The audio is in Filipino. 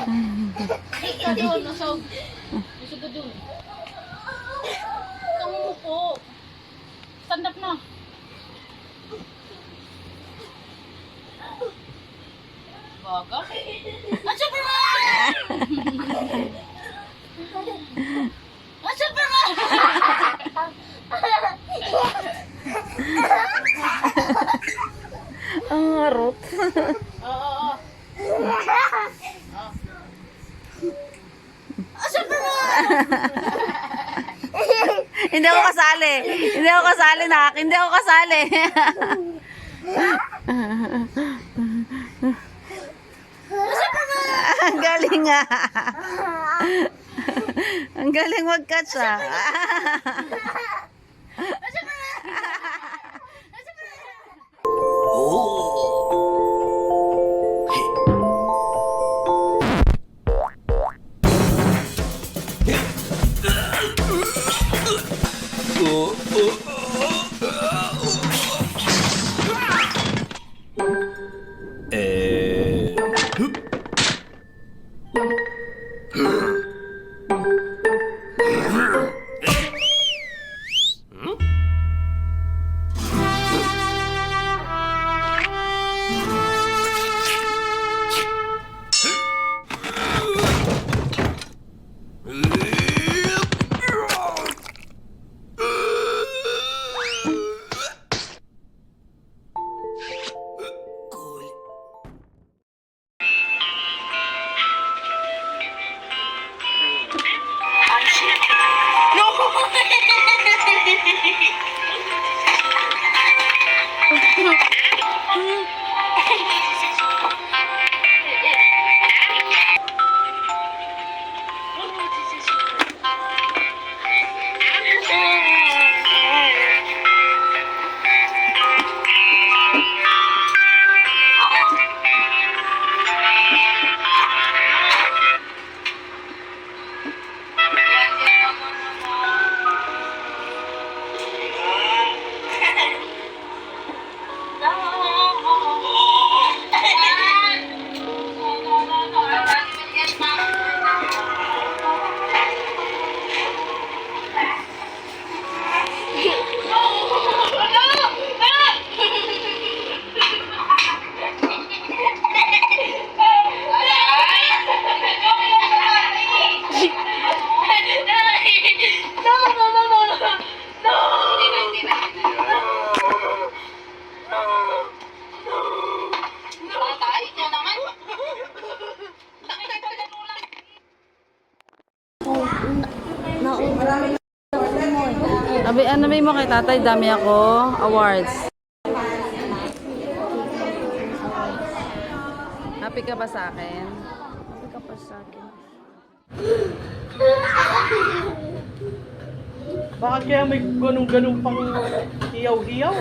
Ito doon, nasog. Nasog ka doon. Kamuko. Stand up na. Baga? Ah, Superman! Ah, Superman! Ang harot. Oo. Ah, Superman! Hindi ako kasali. Hindi ako kasali, nak. Hindi ako kasali. Ang galing nga. Ang galing mag-catch ah. Abi, ano may mo kay tatay? Dami ako. Awards. Happy ka ba sa akin? Happy ka pa sa akin. Bakit kaya may ganun-ganun pang hiyaw-hiyaw?